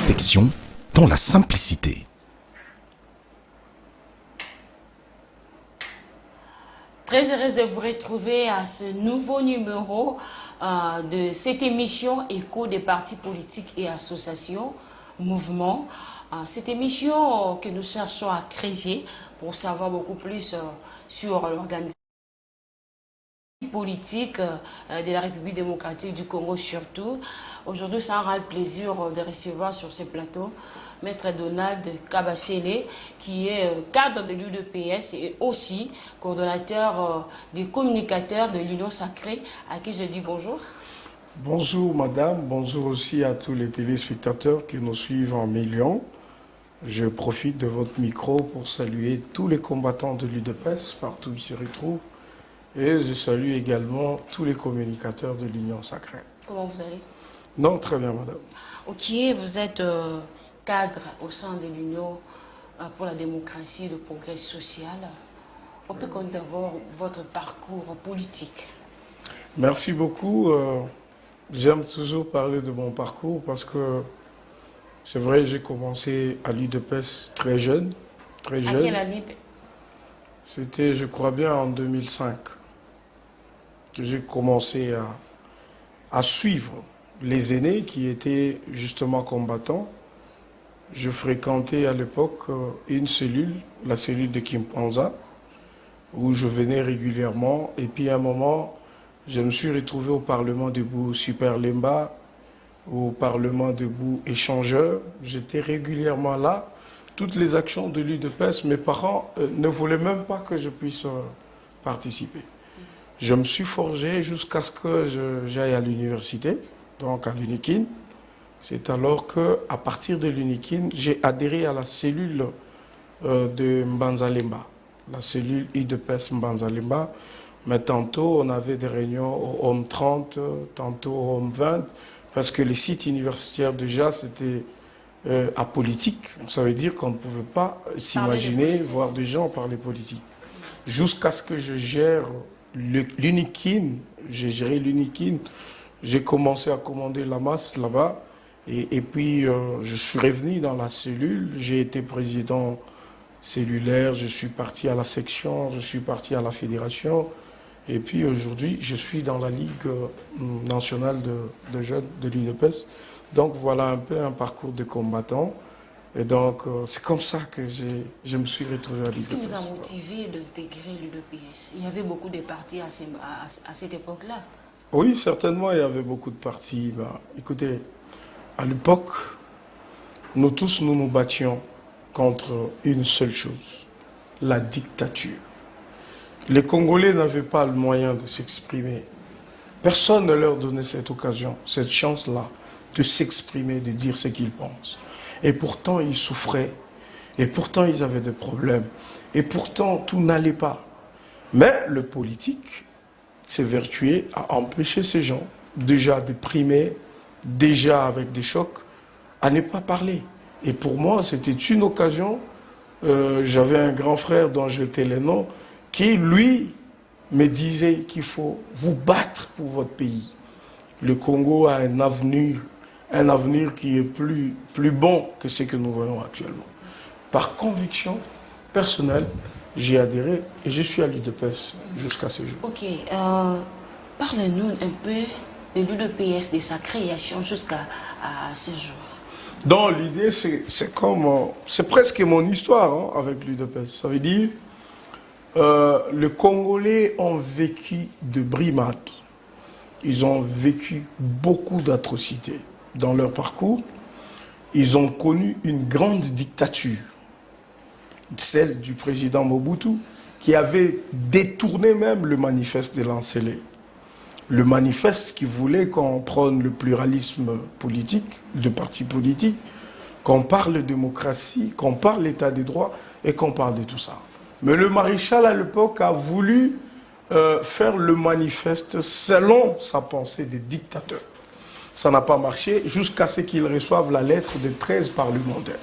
perfection dans la simplicité. Très heureuse de vous retrouver à ce nouveau numéro de cette émission Écho des partis politiques et associations, mouvements. Cette émission que nous cherchons à créer pour savoir beaucoup plus sur l'organisation politique de la République démocratique du Congo surtout. Aujourd'hui, ça aura le plaisir de recevoir sur ce plateau Maître Donald Kabasele, qui est cadre de l'UDPS et aussi coordonnateur des communicateurs de l'Union Sacrée, à qui je dis bonjour. Bonjour madame, bonjour aussi à tous les téléspectateurs qui nous suivent en millions. Je profite de votre micro pour saluer tous les combattants de l'UDPS, partout où ils se retrouvent. Et je salue également tous les communicateurs de l'Union Sacrée. Comment vous allez? Non, très bien madame. Ok, vous êtes cadre au sein de l'Union pour la démocratie et le progrès social. On peut connaître d'abord votre parcours politique. Merci beaucoup. J'aime toujours parler de mon parcours parce que c'est vrai, j'ai commencé à l'UDPS très jeune. Très jeune. À quelle année? C'était, je crois bien, en 2005 que j'ai commencé à suivre les aînés qui étaient justement combattants. Je fréquentais à l'époque une cellule, la cellule de Kimpanza, où je venais régulièrement. Et puis à un moment, je me suis retrouvé au Parlement debout Super Lemba, au Parlement debout Échangeur. J'étais régulièrement là. Toutes les actions de l'UDPS, mes parents ne voulaient même pas que je puisse participer. Je me suis forgé jusqu'à ce que j'aille à l'université, donc à l'UNIKIN. C'est alors qu'à partir de l'UNIKIN, j'ai adhéré à la cellule de Mbanzalemba, la cellule UDPS Mbanzalemba. Mais tantôt, on avait des réunions au Home 30, tantôt au Home 20, parce que les sites universitaires, déjà, c'était apolitique. Ça veut dire qu'on ne pouvait pas s'imaginer voir des gens parler politique. Jusqu'à ce que je gère l'UNIKIN, j'ai géré l'UNIKIN, j'ai commencé à commander la masse là-bas. Et puis, je suis revenu dans la cellule, j'ai été président cellulaire, je suis parti à la section, je suis parti à la fédération. Et puis aujourd'hui, je suis dans la Ligue nationale de jeunes de l'UDPS. Donc voilà un peu un parcours de combattant. Et donc c'est comme ça que je me suis retrouvé à l'UDPS. Qu'est-ce qui vous a motivé d'intégrer l'UDPS? Il y avait beaucoup de partis à cette époque-là. Oui, certainement, il y avait beaucoup de partis. Écoutez, à l'époque, nous tous, nous nous battions contre une seule chose, la dictature. Les Congolais n'avaient pas le moyen de s'exprimer. Personne ne leur donnait cette occasion, cette chance-là, de s'exprimer, de dire ce qu'ils pensent. Et pourtant, ils souffraient. Et pourtant, ils avaient des problèmes. Et pourtant, tout n'allait pas. Mais le politique s'évertuait à empêcher ces gens, déjà déprimés, déjà avec des chocs, à ne pas parler. Et pour moi, c'était une occasion. J'avais un grand frère dont j'étais le nom, qui, lui, me disait qu'il faut vous battre pour votre pays. Le Congo a un avenir qui est plus bon que ce que nous voyons actuellement. Par conviction personnelle, j'ai adhéré et je suis à l'UDPS jusqu'à ce jour. Ok, parlez-nous un peu de l'UDPS, de sa création jusqu'à ce jour. Donc l'idée, c'est presque mon histoire avec l'UDPS. Ça veut dire les Congolais ont vécu de brimades. Ils ont vécu beaucoup d'atrocités dans leur parcours. Ils ont connu une grande dictature, celle du président Mobutu, qui avait détourné même le manifeste de Lancellet. Le manifeste qui voulait qu'on prône le pluralisme politique, de partis politiques, qu'on parle démocratie, qu'on parle l'état des droits et qu'on parle de tout ça. Mais le maréchal à l'époque a voulu faire le manifeste selon sa pensée des dictateurs. Ça n'a pas marché jusqu'à ce qu'ils reçoivent la lettre des 13 parlementaires.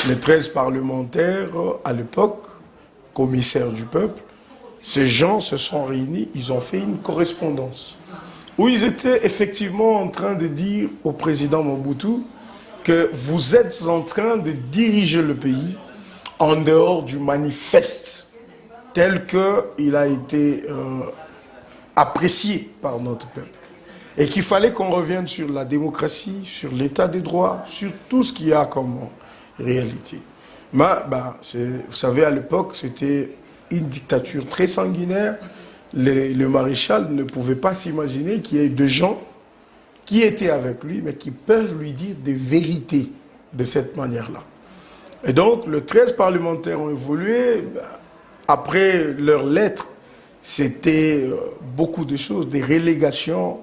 Les 13 parlementaires, à l'époque, commissaires du peuple, ces gens se sont réunis, ils ont fait une correspondance où ils étaient effectivement en train de dire au président Mobutu que vous êtes en train de diriger le pays en dehors du manifeste tel qu'il a été apprécié par notre peuple. Et qu'il fallait qu'on revienne sur la démocratie, sur l'état des droits, sur tout ce qu'il y a comme réalité. Mais, vous savez, à l'époque, c'était une dictature très sanguinaire. Le maréchal ne pouvait pas s'imaginer qu'il y ait des gens qui étaient avec lui, mais qui peuvent lui dire des vérités de cette manière-là. Et donc, les 13 parlementaires ont évolué. Après leurs lettres, c'était beaucoup de choses, des relégations.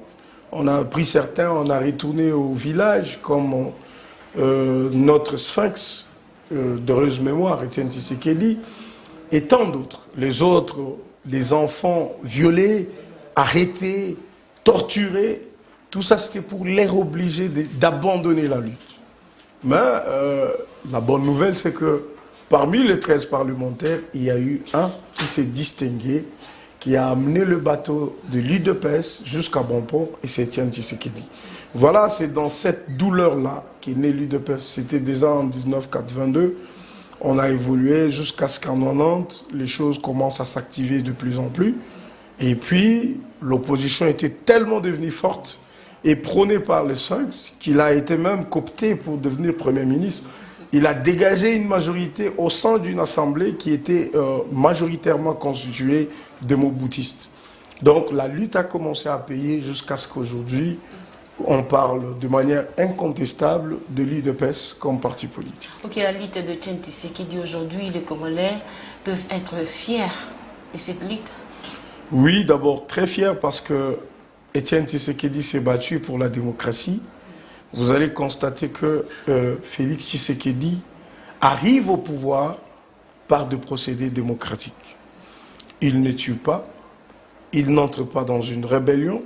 On a pris certains, on a retourné au village, comme notre sphinx d'heureuse mémoire, Étienne Tshisekedi, et tant d'autres. Les autres, les enfants violés, arrêtés, torturés, tout ça c'était pour les obliger d'abandonner la lutte. Mais la bonne nouvelle, c'est que parmi les 13 parlementaires, il y a eu un qui s'est distingué, qui a amené le bateau de l'UDPS jusqu'à bon port, et c'est Étienne Tshisekedi. Voilà, c'est dans cette douleur-là qu'est né l'UDPS. C'était déjà en 1982. On a évolué jusqu'à ce qu'en 90, les choses commencent à s'activer de plus en plus. Et puis, l'opposition était tellement devenue forte et prônée par le Sphinx qu'il a été même coopté pour devenir Premier ministre. Il a dégagé une majorité au sein d'une assemblée qui était majoritairement constituée de moboutistes. Donc la lutte a commencé à payer jusqu'à ce qu'aujourd'hui, on parle de manière incontestable de l'UDPS comme parti politique. Ok, la lutte de Étienne Tshisekedi aujourd'hui, les Congolais peuvent être fiers de cette lutte? Oui, d'abord très fiers parce que Étienne Tshisekedi s'est battu pour la démocratie. Vous allez constater que Félix Tshisekedi arrive au pouvoir par des procédés démocratiques. Il ne tue pas, il n'entre pas dans une rébellion,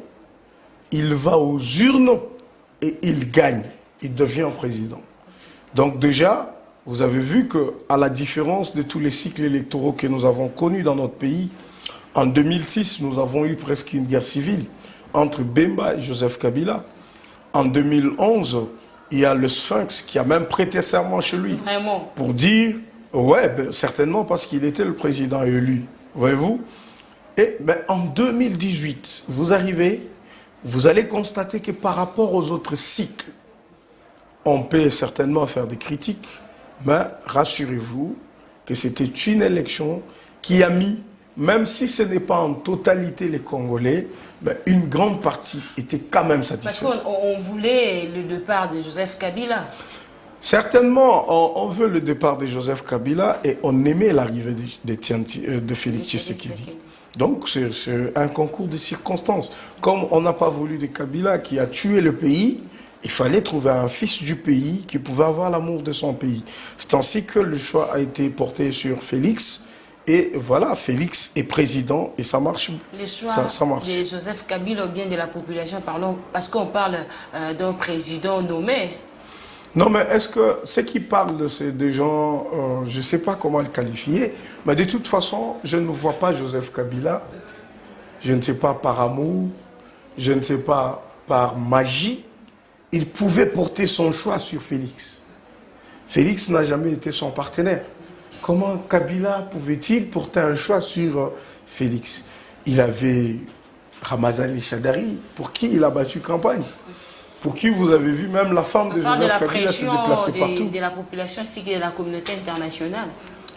il va aux urnes et il gagne, il devient président. Donc déjà, vous avez vu qu'à la différence de tous les cycles électoraux que nous avons connus dans notre pays, en 2006, nous avons eu presque une guerre civile entre Bemba et Joseph Kabila. En 2011, il y a le Sphinx qui a même prêté serment chez lui. Vraiment? Pour dire, ouais, certainement parce qu'il était le président élu. Voyez-vous? Et en 2018, vous arrivez, vous allez constater que par rapport aux autres cycles, on peut certainement faire des critiques, mais rassurez-vous que c'était une élection qui a mis, même si ce n'est pas en totalité les Congolais, une grande partie était quand même satisfaite. Parce qu'on voulait le départ de Joseph Kabila. Certainement, on veut le départ de Joseph Kabila et on aimait l'arrivée de Félix Tshisekedi. Donc c'est un concours de circonstances. Comme on n'a pas voulu de Kabila qui a tué le pays, il fallait trouver un fils du pays qui pouvait avoir l'amour de son pays. C'est ainsi que le choix a été porté sur Félix. Et voilà, Félix est président et ça marche. Le choix ça marche. de Joseph Kabila ou bien de la population, parlons, parce qu'on parle d'un président nommé. Non, mais est-ce que ceux qui parlent, c'est des gens, je ne sais pas comment le qualifier, mais de toute façon, je ne vois pas Joseph Kabila, je ne sais pas par amour, je ne sais pas par magie, il pouvait porter son choix sur Félix. Félix n'a jamais été son partenaire. Comment Kabila pouvait-il porter un choix sur Félix? Il avait Ramazani Chadari, pour qui il a battu campagne. Pour qui vous avez vu même la femme de Joseph Kabila se déplacer partout. De la population ainsi que de la communauté internationale.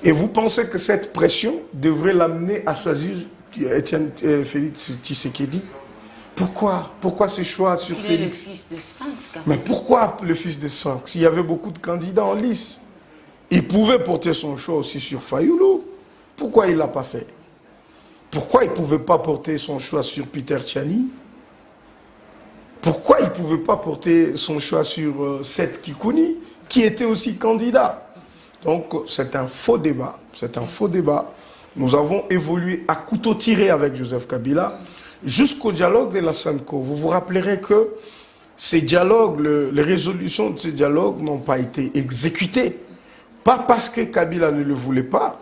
Et vous pensez que cette pression devrait l'amener à choisir Félix Tshisekedi? Pourquoi ce choix sur Félix? Il est le fils de Sphinx. Mais pourquoi le fils de Sphinx? Il y avait beaucoup de candidats en lice. Il pouvait porter son choix aussi sur Fayoulou. Pourquoi il ne l'a pas fait? Pourquoi il ne pouvait pas porter son choix sur Peter Tchani? Pourquoi il ne pouvait pas porter son choix sur Seth Kikouni, qui était aussi candidat? Donc c'est un faux débat. C'est un faux débat. Nous avons évolué à couteau tiré avec Joseph Kabila jusqu'au dialogue de la SENCO. Vous vous rappellerez que ces dialogues, les résolutions de ces dialogues n'ont pas été exécutées. Pas parce que Kabila ne le voulait pas,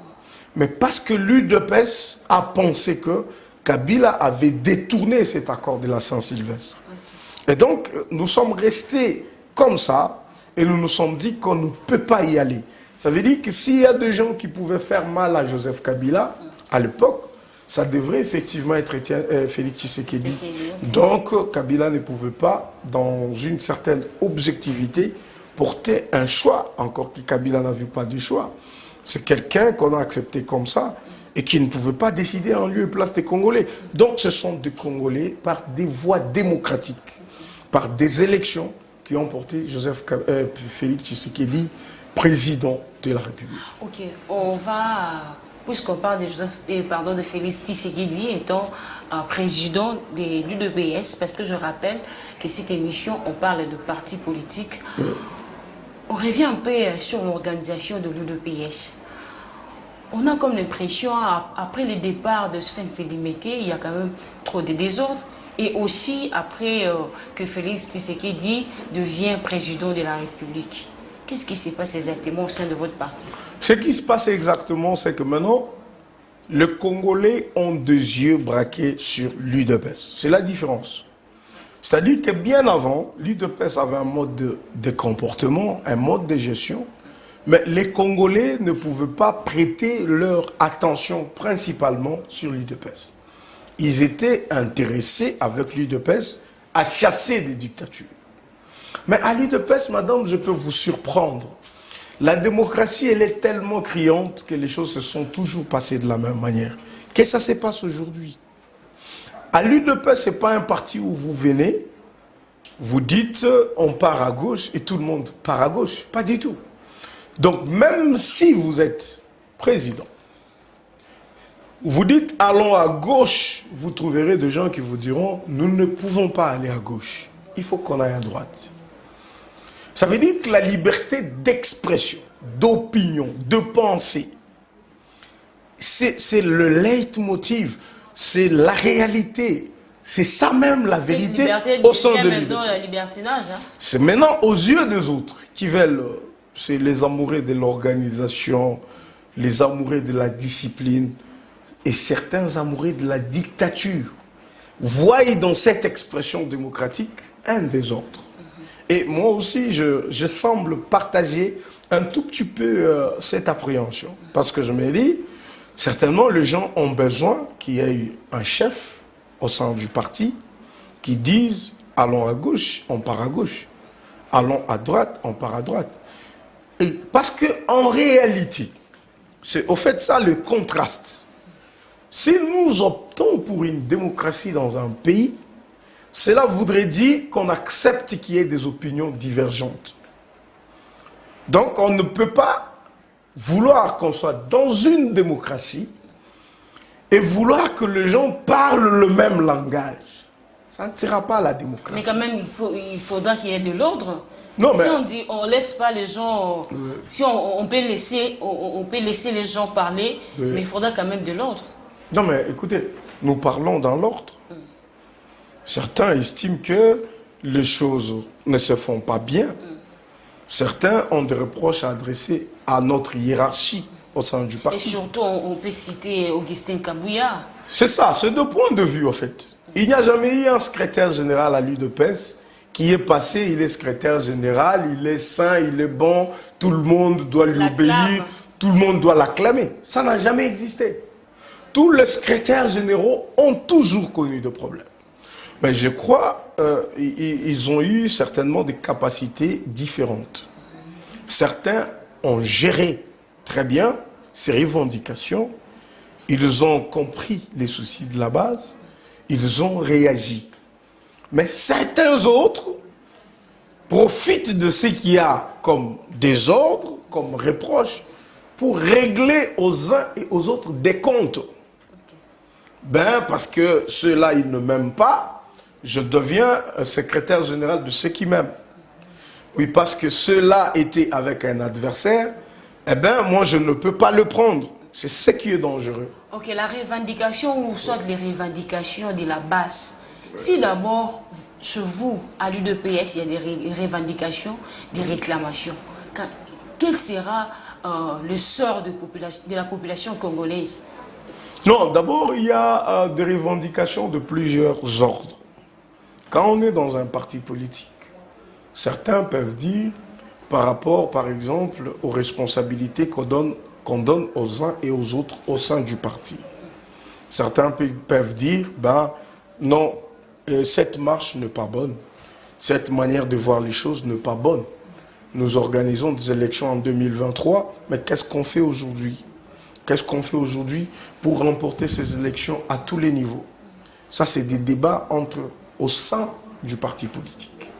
mais parce que l'UDPS a pensé que Kabila avait détourné cet accord de la Saint-Sylvestre. Et donc, nous sommes restés comme ça, et nous nous sommes dit qu'on ne peut pas y aller. Ça veut dire que s'il y a des gens qui pouvaient faire mal à Joseph Kabila, à l'époque, ça devrait effectivement être Félix Tshisekedi. Donc, Kabila ne pouvait pas, dans une certaine objectivité, porter un choix, encore que Kabila n'a vu pas du choix. C'est quelqu'un qu'on a accepté comme ça et qui ne pouvait pas décider en lieu et place des Congolais. Donc, ce sont des Congolais par des voies démocratiques, par des élections qui ont porté Félix Tshisekedi président de la République. Ok, on va, puisqu'on parle de Félix Tshisekedi étant président de l'UDPS, parce que je rappelle que cette émission, on parle de partis politiques. On revient un peu sur l'organisation de l'UDPS. On a comme l'impression, après le départ de Sphinx Elimete, il y a quand même trop de désordre. Et aussi après que Félix Tshisekedi devient président de la République. Qu'est-ce qui se passe exactement au sein de votre parti? Ce qui se passe exactement, c'est que maintenant, les Congolais ont des yeux braqués sur l'UDPS. C'est la différence. C'est-à-dire que bien avant, l'UDPS avait un mode de comportement, un mode de gestion, mais les Congolais ne pouvaient pas prêter leur attention principalement sur l'UDPS. Ils étaient intéressés avec l'UDPS à chasser des dictatures. Mais à l'UDPS, madame, je peux vous surprendre. La démocratie, elle est tellement criante que les choses se sont toujours passées de la même manière. Qu'est-ce que ça se passe aujourd'hui? À l'UDPS, ce n'est pas un parti où vous venez, vous dites on part à gauche et tout le monde part à gauche. Pas du tout. Donc même si vous êtes président, vous dites allons à gauche, vous trouverez des gens qui vous diront nous ne pouvons pas aller à gauche. Il faut qu'on aille à droite. Ça veut dire que la liberté d'expression, d'opinion, de pensée, c'est le leitmotiv, c'est la réalité, c'est ça même la vérité au sein de l'UDPS. La libertinage. Hein? C'est maintenant aux yeux des autres qui veulent, c'est les amoureux de l'organisation, les amoureux de la discipline et certains amoureux de la dictature. Voyez dans cette expression démocratique un désordre. Et moi aussi, je semble partager un tout petit peu cette appréhension. Parce que je me dis, certainement, les gens ont besoin qu'il y ait un chef au sein du parti qui dise « allons à gauche, on part à gauche. Allons à droite, on part à droite. » Et parce qu'en réalité, c'est au fait ça le contraste. Si nous optons pour une démocratie dans un pays, cela voudrait dire qu'on accepte qu'il y ait des opinions divergentes. Donc on ne peut pas vouloir qu'on soit dans une démocratie et vouloir que les gens parlent le même langage. Ça ne sera pas la démocratie. Mais quand même, il faudra qu'il y ait de l'ordre. Non, si on dit on laisse pas les gens, si on peut laisser les gens parler, mais il faudra quand même de l'ordre. Non mais écoutez, nous parlons dans l'ordre. Certains estiment que les choses ne se font pas bien. Certains ont des reproches à adresser à notre hiérarchie au sein du parti. Et surtout, on peut citer Augustin Kabouya. C'est ça, c'est deux points de vue en fait. Il n'y a jamais eu un secrétaire général à l'UDPS qui est passé, il est secrétaire général, il est saint, il est bon, tout le monde doit lui obéir, tout le monde doit l'acclamer. Ça n'a jamais existé. Tous les secrétaires généraux ont toujours connu des problèmes. Mais je crois qu'ils ont eu certainement des capacités différentes. Certains ont géré très bien ces revendications. Ils ont compris les soucis de la base. Ils ont réagi. Mais certains autres profitent de ce qu'il y a comme désordre, comme reproche, pour régler aux uns et aux autres des comptes. Ben, parce que ceux-là, ils ne m'aiment pas. Je deviens un secrétaire général de ceux qui m'aiment. Oui, parce que ceux-là étaient avec un adversaire, eh bien, moi, je ne peux pas le prendre. C'est ce qui est dangereux. Ok, la revendication ou soit les revendications de la base. Si d'abord, chez vous, à l'UDPS, il y a des revendications, des réclamations, quel sera le sort de la population congolaise? Non, d'abord, il y a des revendications de plusieurs ordres. Quand on est dans un parti politique, certains peuvent dire par rapport, par exemple, aux responsabilités qu'on donne aux uns et aux autres au sein du parti. Certains peuvent dire, ben non, cette marche n'est pas bonne, cette manière de voir les choses n'est pas bonne. Nous organisons des élections en 2023, mais qu'est-ce qu'on fait aujourd'hui? Qu'est-ce qu'on fait aujourd'hui pour remporter ces élections à tous les niveaux? Ça, c'est des débats au sein du parti politique.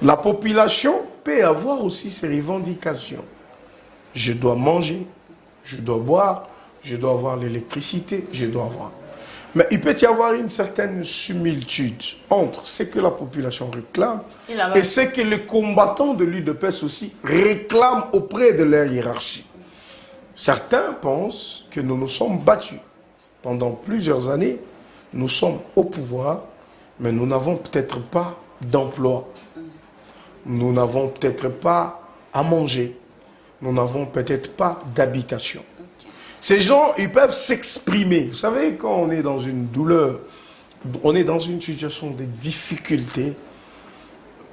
La population peut avoir aussi ses revendications. Je dois manger, je dois boire, je dois avoir l'électricité, je dois avoir. Mais il peut y avoir une certaine similitude entre ce que la population réclame et ce que les combattants de l'UDPS aussi réclament auprès de leur hiérarchie. Certains pensent que nous nous sommes battus. Pendant plusieurs années, nous sommes au pouvoir, mais nous n'avons peut-être pas d'emploi. Nous n'avons peut-être pas à manger. Nous n'avons peut-être pas d'habitation. Ces gens, ils peuvent s'exprimer. Vous savez, quand on est dans une douleur, on est dans une situation de difficulté,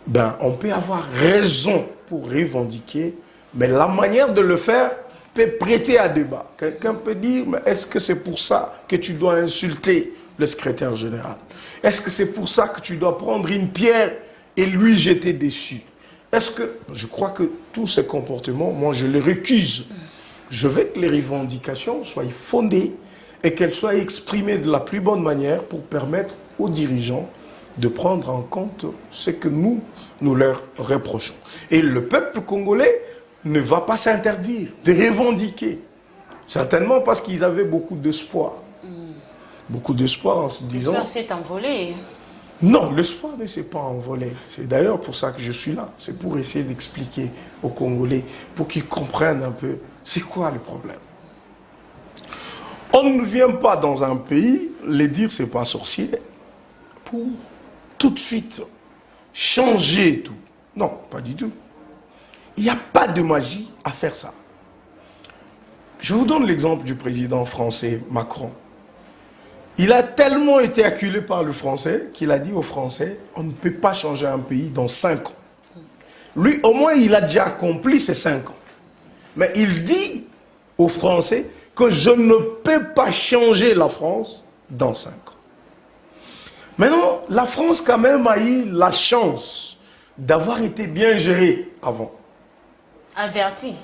ben, on peut avoir raison pour revendiquer, mais la manière de le faire peut prêter à débat. Quelqu'un peut dire, mais est-ce que c'est pour ça que tu dois insulter le secrétaire général? Est-ce que c'est pour ça que tu dois prendre une pierre et lui jeter dessus? Est-ce que, je crois que tous ces comportements, moi je les récuse. Je veux que les revendications soient fondées et qu'elles soient exprimées de la plus bonne manière pour permettre aux dirigeants de prendre en compte ce que nous leur reprochons. Et le peuple congolais ne va pas s'interdire de revendiquer. Certainement parce qu'ils avaient beaucoup d'espoir. Beaucoup d'espoir en se disant... L'espoir s'est envolé. Non, l'espoir ne s'est pas envolé. C'est d'ailleurs pour ça que je suis là. C'est pour essayer d'expliquer aux Congolais, pour qu'ils comprennent un peu c'est quoi le problème. On ne vient pas dans un pays, les dire c'est pas sorcier, pour tout de suite changer tout. Non, pas du tout. Il n'y a pas de magie à faire ça. Je vous donne l'exemple du président français Macron. Il a tellement été acculé par le français qu'il a dit aux Français, on ne peut pas changer un pays dans 5 ans. Lui, au moins, il a déjà accompli ces 5 ans. Mais il dit aux Français que je ne peux pas changer la France dans 5 ans. Maintenant, la France quand même a eu la chance d'avoir été bien gérée avant. Averti.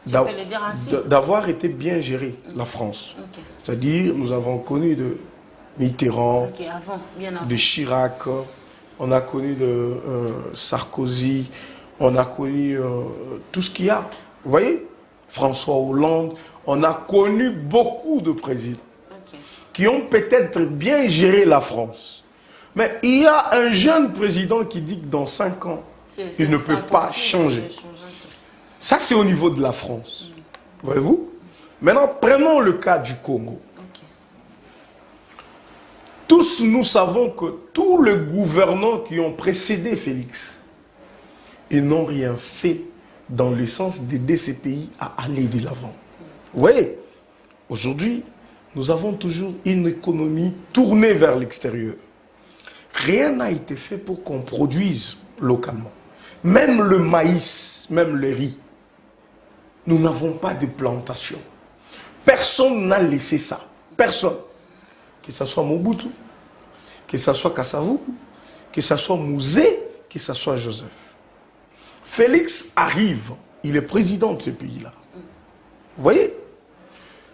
Tu peux le dire ainsi. D'avoir été bien gérée, la France. Okay. C'est-à-dire, nous avons connu de Mitterrand, de Chirac, on a connu de Sarkozy, on a connu tout ce qu'il y a. Vous voyez, François Hollande, on a connu beaucoup de présidents qui ont peut-être bien géré la France. Mais il y a un jeune président qui dit que dans 5 ans, il ne peut pas changer. Ça, c'est au niveau de la France. Voyez-vous? Maintenant, prenons le cas du Congo. Tous nous savons que tous les gouvernants qui ont précédé Félix, ils n'ont rien fait dans le sens d'aider ces pays à aller de l'avant. Vous voyez, aujourd'hui, nous avons toujours une économie tournée vers l'extérieur. Rien n'a été fait pour qu'on produise localement. Même le maïs, même le riz, nous n'avons pas de plantation. Personne n'a laissé ça. Personne. Que ce soit Mobutu, que ce soit Kasavubu, que ce soit Mouzé, que ce soit Joseph. Félix arrive, il est président de ce pays-là. Vous voyez?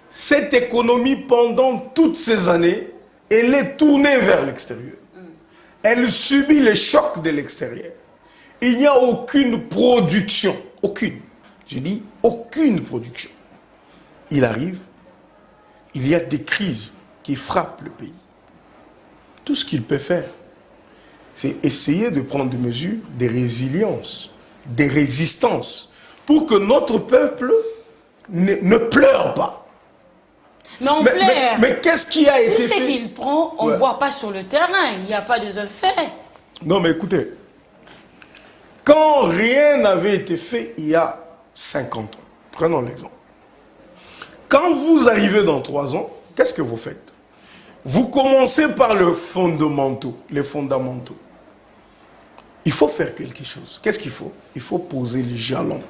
Cette économie, pendant toutes ces années, elle est tournée vers l'extérieur. Elle subit les chocs de l'extérieur. Il n'y a aucune production. Aucune. Je dis aucune production. Il arrive, il y a des crises qui frappent le pays. Tout ce qu'il peut faire, c'est essayer de prendre des mesures de résilience, de résistance, pour que notre peuple ne pleure pas. Mais on pleure. Mais qu'est-ce qui a été fait? Tout ce qu'il prend, on ne voit pas sur le terrain. Il n'y a pas de effets. Non, mais écoutez, quand rien n'avait été fait il y a 50 ans, prenons l'exemple. Quand vous arrivez dans 3 ans, qu'est-ce que vous faites? Vous commencez par les fondamentaux. il faut faire quelque chose. Qu'est-ce qu'il faut? Il faut poser les jalons.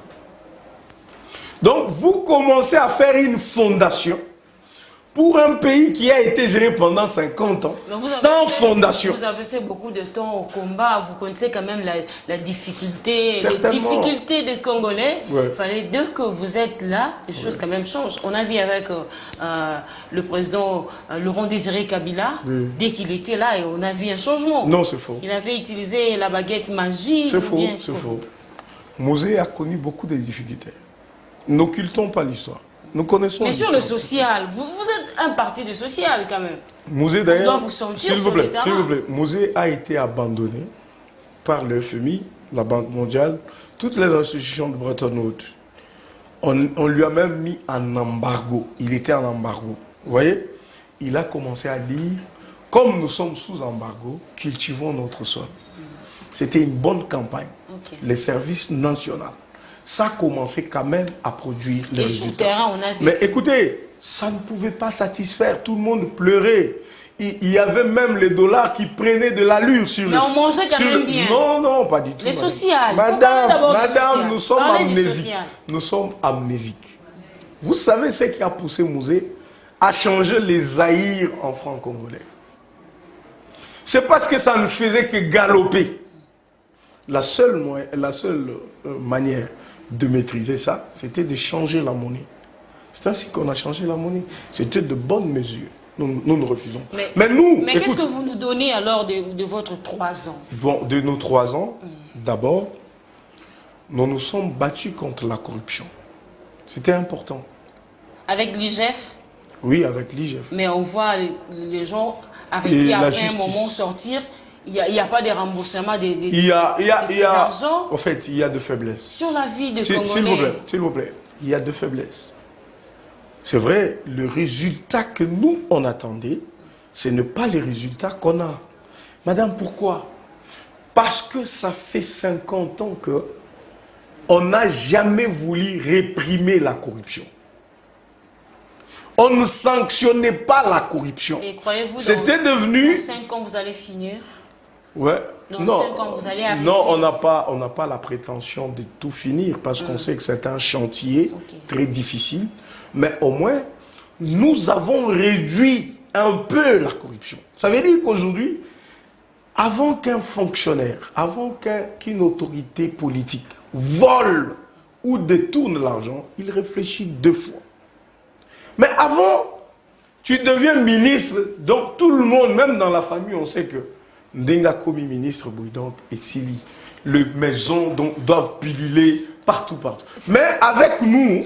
Donc, vous commencez à faire une fondation pour un pays qui a été géré pendant 50 ans, sans fondation. Vous avez fait beaucoup de temps au combat, vous connaissez quand même la difficulté, certainement. les difficultés des Congolais. Ouais. Il fallait, dès que vous êtes là, les choses quand même changent. On a vu avec le président Laurent Désiré Kabila, dès qu'il était là, et on a vu un changement. Non, c'est faux. Il avait utilisé la baguette magique. C'est faux, c'est faux. Mosé a connu beaucoup de difficultés. N'occultons pas l'histoire. Nous connaissons. Mais sur le social, vous êtes un parti de social quand même. Mosé d'ailleurs, s'il vous plaît, Mosé a été abandonné par le FMI, la Banque mondiale, toutes les institutions de Bretton Woods. On lui a même mis en embargo. Il était en embargo. Vous voyez? Il a commencé à dire, comme nous sommes sous embargo, cultivons notre sol. C'était une bonne campagne. Okay. Les services nationaux. Ça a commencé quand même à produire les résultats. Terrain, on a vu. Mais écoutez, ça ne pouvait pas satisfaire. Tout le monde pleurait. Il y avait même les dollars qui prenaient de l'allure sur le... Mais on mangeait quand même bien. Non, non, pas du tout. Les sociales. Madame, nous sommes amnésiques. Nous sommes amnésiques. Vous savez ce qui a poussé Mosé à changer les zaïrs en francs congolais? C'est parce que ça ne faisait que galoper. La seule manière de maîtriser ça, c'était de changer la monnaie. C'est ainsi qu'on a changé la monnaie. C'était de bonnes mesures. Nous refusons. Mais nous... Mais qu'est-ce que vous nous donnez alors de votre 3 ans? Bon, de nos 3 ans, d'abord, nous nous sommes battus contre la corruption. C'était important. Avec l'IGF? Oui, avec l'IGF. Mais on voit les gens arrêtés après un moment sortir. Il n'y a pas de remboursement des argent. En fait, il y a de faiblesses. Sur la vie de Congolais. S'il vous plaît, il y a de faiblesses. C'est vrai, le résultat que nous, on attendait, ce n'est pas les résultats qu'on a. Madame, pourquoi? Parce que ça fait 50 ans qu'on n'a jamais voulu réprimer la corruption. On ne sanctionnait pas la corruption. Et croyez-vous, c'était devenu... Dans 5 ans, vous allez finir? Ouais. Dans 5 ans, vous allez arriver? Non, on n'a pas la prétention de tout finir parce qu'on sait que c'est un chantier très difficile. Mais au moins, nous avons réduit un peu la corruption. Ça veut dire qu'aujourd'hui, avant qu'un fonctionnaire, avant qu'une autorité politique vole ou détourne l'argent, il réfléchit 2 fois. Mais avant, tu deviens ministre, donc tout le monde, même dans la famille, on sait que Ndenga commis ministre, donc, et Sili, les maisons doivent piluler partout. Mais avec nous,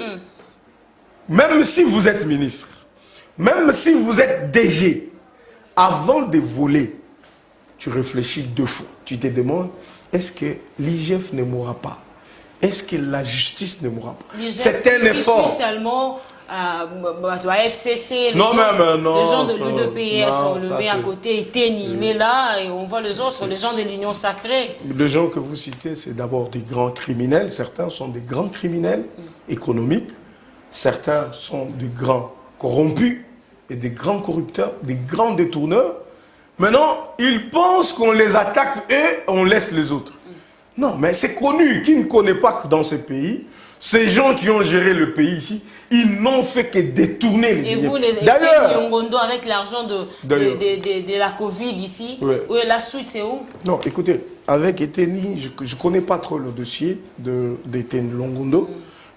même si vous êtes ministre, même si vous êtes DG, avant de voler, tu réfléchis 2 fois. Tu te demandes, est-ce que l'IGF ne mourra pas? Est-ce que la justice ne mourra pas? C'est un effort. Spécialement, FCC, les gens de l'UDPS, on le met à côté, il est là, et on voit les autres, les gens de l'Union sacrée. Les gens que vous citez, c'est d'abord des grands criminels. Certains sont des grands criminels économiques. Certains sont des grands corrompus et des grands corrupteurs, des grands détourneurs. Maintenant, ils pensent qu'on les attaque et on laisse les autres. Non, mais c'est connu. Qui ne connaît pas que dans ce pays, ces gens qui ont géré le pays ici, ils n'ont fait que détourner les billets. Et vous, les Yongondo, avec l'argent de la Covid ici, la suite, c'est où? Non, écoutez, avec Eteni, je ne connais pas trop le dossier d'Eteni Longondo,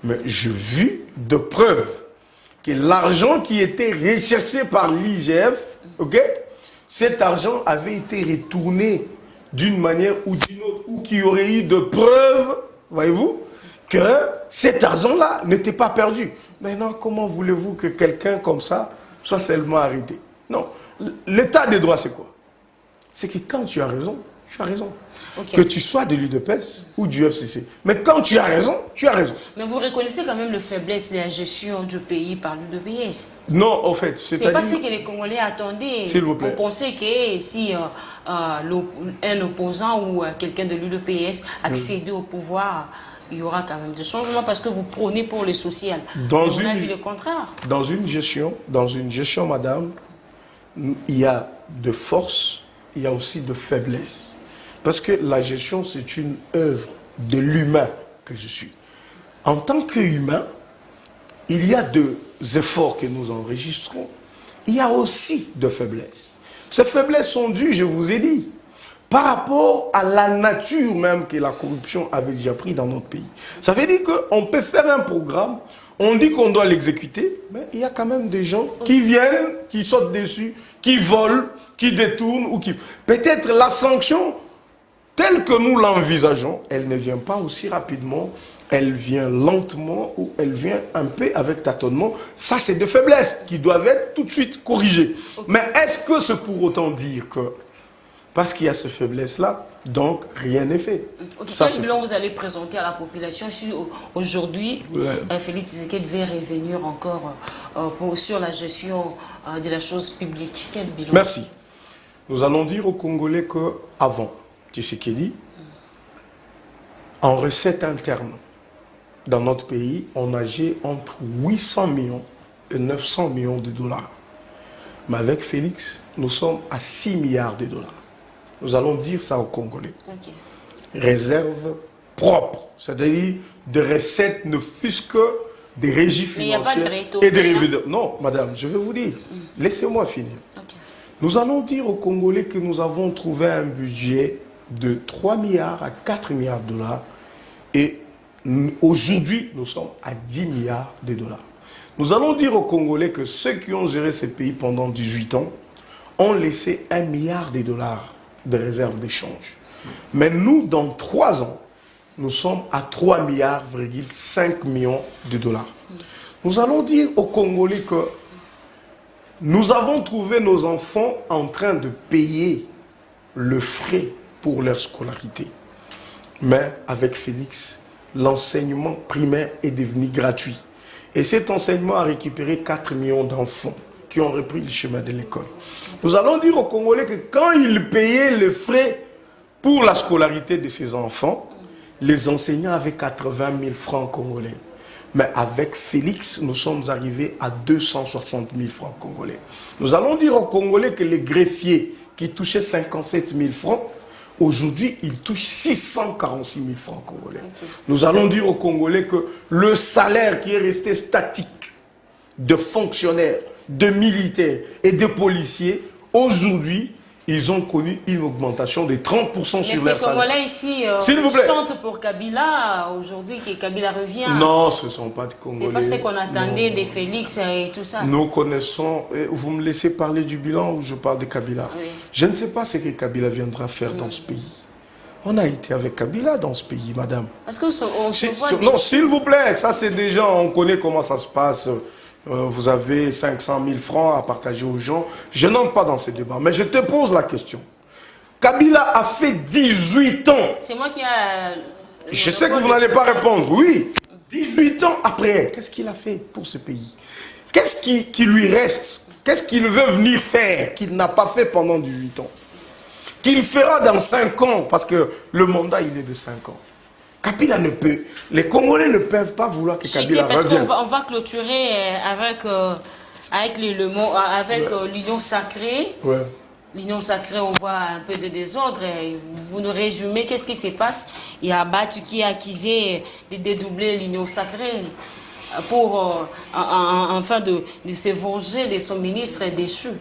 mais j'ai vu de preuves que l'argent qui était recherché par l'IGF, cet argent avait été retourné d'une manière ou d'une autre, ou qu'il y aurait eu de preuves, voyez-vous, que cet argent-là n'était pas perdu. Maintenant, comment voulez-vous que quelqu'un comme ça soit seulement arrêté? Non. L'état des droits, c'est quoi? C'est que quand tu as raison, tu as raison. Que tu sois de l'UDPS ou du FCC. Mais quand tu as raison, tu as raison. Mais vous reconnaissez quand même la faiblesse de la gestion du pays par l'UDPS? Non, en fait, c'est pas ce que les Congolais attendaient. S'il vous plaît. On pensait que si un opposant ou quelqu'un de l'UDPS accédait au pouvoir, il y aura quand même des changements parce que vous prônez pour le social. On a vu le contraire. Dans une gestion, madame, il y a de force, il y a aussi de faiblesse. Parce que la gestion, c'est une œuvre de l'humain que je suis. En tant qu'humain, il y a des efforts que nous enregistrons. Il y a aussi de faiblesses. Ces faiblesses sont dues, je vous ai dit, par rapport à la nature même que la corruption avait déjà pris dans notre pays. Ça veut dire qu'on peut faire un programme, on dit qu'on doit l'exécuter, mais il y a quand même des gens qui viennent, qui sautent dessus, qui volent, qui détournent, ou qui... Peut-être la sanction, telle que nous l'envisageons, elle ne vient pas aussi rapidement, elle vient lentement ou elle vient un peu avec tâtonnement. Ça, c'est des faiblesses qui doivent être tout de suite corrigées. Okay. Mais est-ce que c'est pour autant dire que, parce qu'il y a ces faiblesses-là, donc rien n'est fait? Okay. Quel bilan vous allez présenter à la population si aujourd'hui, Félix Tshisekedi devait revenir encore sur la gestion de la chose publique? Quel bilan? Merci. Nous allons dire aux Congolais qu'avant Tshisekedi, en recettes internes, dans notre pays, on nageait entre 800 millions et 900 millions de dollars. Mais avec Félix, nous sommes à 6 milliards de dollars. Nous allons dire ça aux Congolais. Okay. Réserve propre, c'est-à-dire de recettes ne fût-ce que des régies financières et des revenus. Non, madame, je vais vous dire. Laissez-moi finir. Okay. Nous allons dire aux Congolais que nous avons trouvé un budget de 3 milliards à 4 milliards de dollars et aujourd'hui, nous sommes à 10 milliards de dollars. Nous allons dire aux Congolais que ceux qui ont géré ces pays pendant 18 ans ont laissé 1 milliard de dollars de réserves d'échange. Mais nous, dans 3 ans, nous sommes à 3 milliards, 5 millions de dollars. Nous allons dire aux Congolais que nous avons trouvé nos enfants en train de payer le frais pour leur scolarité. Mais avec Félix, l'enseignement primaire est devenu gratuit. Et cet enseignement a récupéré 4 millions d'enfants qui ont repris le chemin de l'école. Nous allons dire aux Congolais que quand ils payaient les frais pour la scolarité de ces enfants, les enseignants avaient 80 000 francs congolais. Mais avec Félix, nous sommes arrivés à 260 000 francs congolais. Nous allons dire aux Congolais que les greffiers qui touchaient 57 000 francs, aujourd'hui, ils touchent 646 000 francs congolais. Okay. Nous allons dire aux Congolais que le salaire qui est resté statique de fonctionnaires, de militaires et de policiers, aujourd'hui, ils ont connu une augmentation de 30% sur leur salaire. Les Congolais ici chantent pour Kabila aujourd'hui, que Kabila revient. Non, ce ne sont pas de Congolais. C'est pas ce qu'on attendait de Félix et tout ça. Nous connaissons... Vous me laissez parler du bilan ou je parle de Kabila? Oui. Je ne sais pas ce que Kabila viendra faire dans ce pays. On a été avec Kabila dans ce pays, madame. Parce qu'on se voit... Non, s'il vous plaît, ça c'est des gens, on connaît comment ça se passe. Vous avez 500 000 francs à partager aux gens. Je n'entre pas dans ces débats, mais je te pose la question. Kabila a fait 18 ans. C'est moi qui a... Je sais que vous n'allez pas répondre. Oui, 18 ans après, qu'est-ce qu'il a fait pour ce pays? Qu'est-ce qui lui reste? Qu'est-ce qu'il veut venir faire qu'il n'a pas fait pendant 18 ans? Qu'il fera dans 5 ans, parce que le mandat, il est de 5 ans. Kabila ne peut... Les Congolais ne peuvent pas vouloir que Kabila revienne. On va clôturer avec l'Union sacrée. Ouais. L'Union sacrée, on voit un peu de désordre. Vous nous résumez, qu'est-ce qui se passe? Il y a Batu qui est accusé de dédoubler l'Union sacrée pour, afin de se venger de son ministre déchu.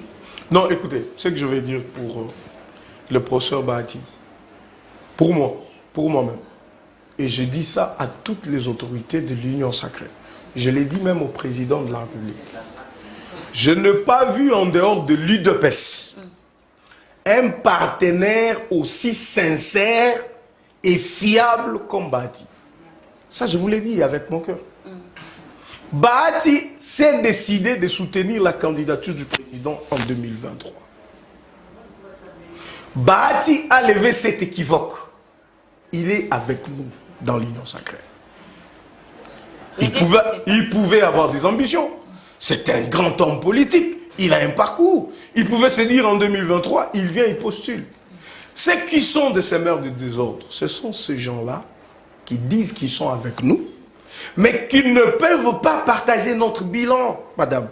Non, écoutez, ce que je vais dire pour le professeur Bahati, pour moi-même, et je dis ça à toutes les autorités de l'Union sacrée. Je l'ai dit même au président de la République. Je n'ai pas vu en dehors de l'UDPS un partenaire aussi sincère et fiable comme Bahati. Ça, je vous l'ai dit avec mon cœur. Bahati s'est décidé de soutenir la candidature du président en 2023. Bahati a levé cet équivoque. Il est avec nous dans l'Union sacrée. Il pouvait avoir des ambitions. C'est un grand homme politique. Il a un parcours. Il pouvait se dire en 2023, il vient, il postule. Ceux qui sont de ces mœurs de désordre, ce sont ces gens-là qui disent qu'ils sont avec nous, mais qui ne peuvent pas partager notre bilan, madame.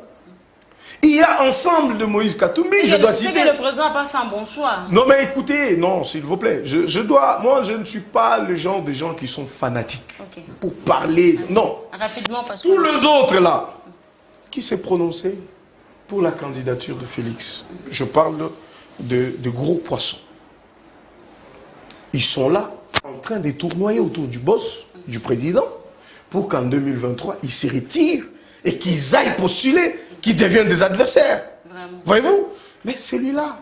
Il y a ensemble de Moïse Katumbi, je dois citer. C'est que le président n'a pas fait un bon choix. Non mais écoutez, non, s'il vous plaît, moi je ne suis pas le genre de gens qui sont fanatiques pour parler, non. Rapidement, parce que... Tous les autres là, qui s'est prononcé pour la candidature de Félix, je parle de gros poissons. Ils sont là, en train de tournoyer autour du boss, du président, pour qu'en 2023, ils se retirent et qu'ils aillent postuler, qu'ils deviennent des adversaires. Voyez-vous? Mais celui-là,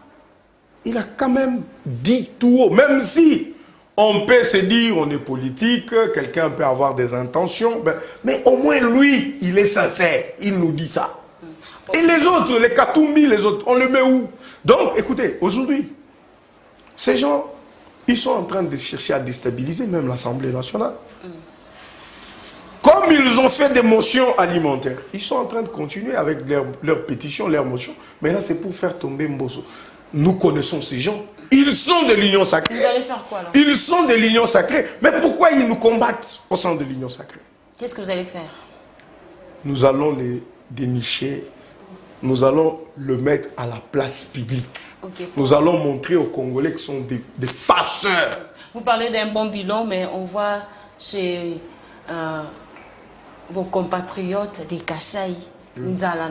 il a quand même dit tout haut, même si on peut se dire, on est politique, quelqu'un peut avoir des intentions, mais au moins lui, il est sincère, il nous dit ça. Et les autres, les Katumbi, les autres, on le met où? Donc, écoutez, aujourd'hui, ces gens, ils sont en train de chercher à déstabiliser même l'Assemblée nationale. Comme ils ont fait des motions alimentaires, ils sont en train de continuer avec leurs pétitions, leurs motions. Mais là, c'est pour faire tomber Mbosso. Nous connaissons ces gens. Ils sont de l'Union sacrée. Vous allez faire quoi alors? Ils sont de l'Union sacrée. Mais pourquoi ils nous combattent au sein de l'Union sacrée? Qu'est-ce que vous allez faire? Nous allons les dénicher. Nous allons le mettre à la place publique. Nous allons montrer aux Congolais qu'ils sont des farceurs. Vous parlez d'un bon bilan, mais on voit chez vos compatriotes des Kasaï, Nzala,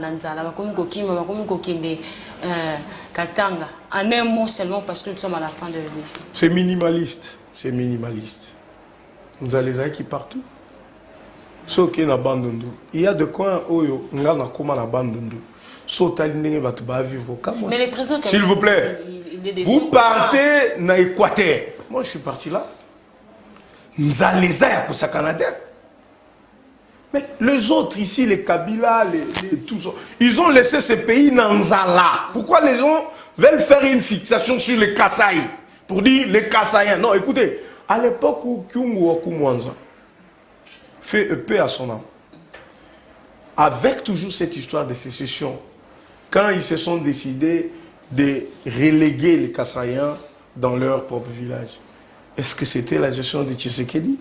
Katanga, en un mot seulement parce que nous sommes à la fin de l'année. C'est minimaliste. C'est minimaliste. Nous allons les qui partout. Ce qui est na bandundu. Il y a de quoi oyo nga na koma na bandundu. Mais les présidents, s'il vous plaît, vous partez dans l'Équateur. Moi, je suis parti là. Mais les autres ici, les Kabila, tout ça, ils ont laissé ce pays dans Nzala. Pourquoi les gens veulent faire une fixation sur les Kasaï? Pour dire les Kasaïens. Non, écoutez, à l'époque où Kyungu Okumwanza fait paix à son âme, avec toujours cette histoire de sécession, quand ils se sont décidés de reléguer les Kasaïens dans leur propre village, est-ce que c'était la gestion de Tshisekedi?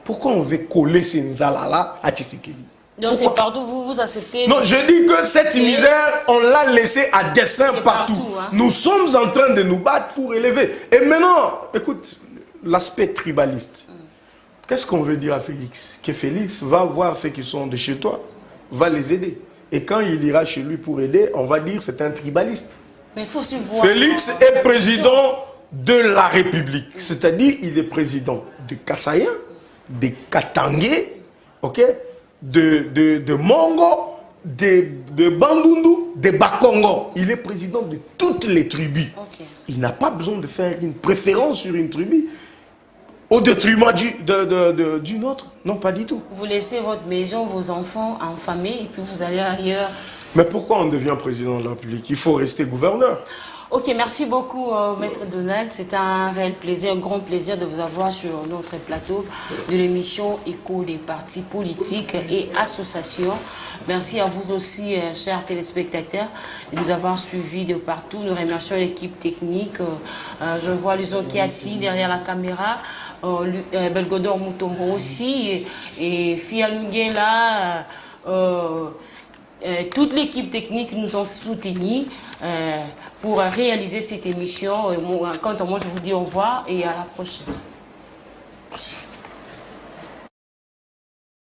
Pourquoi on veut coller ces Nzala-là à Tshisekedi? Donc c'est partout, vous acceptez... Non, je dis que cette misère, on l'a laissée à dessein partout. Hein. Nous sommes en train de nous battre pour élever. Et maintenant, écoute, l'aspect tribaliste. Qu'est-ce qu'on veut dire à Félix? Que Félix va voir ceux qui sont de chez toi, va les aider. Et quand il ira chez lui pour aider, on va dire c'est un tribaliste. Mais il faut se voir. Félix est président de la République. C'est-à-dire, il est président de Kasaïen, de Katangé, ok, de Mongo, de Bandundu, de Bakongo. Il est président de toutes les tribus. Okay. Il n'a pas besoin de faire une préférence sur une tribu au détriment d'une autre. Non, pas du tout. Vous laissez votre maison, vos enfants en famille et puis vous allez ailleurs. Mais pourquoi on devient président de la République? Il faut rester gouverneur. Ok, merci beaucoup, Maître Donald. C'est un réel plaisir, un grand plaisir de vous avoir sur notre plateau de l'émission Écho des partis politiques et associations. Merci à vous aussi, chers téléspectateurs, de nous avoir suivis de partout. Nous remercions l'équipe technique. Je vois Luzon qui est assis derrière la caméra. Belgodor Moutombo aussi. Et Fia Lungela. Toute l'équipe technique nous ont soutenus pour réaliser cette émission. Quant à moi, je vous dis au revoir et à la prochaine. Merci.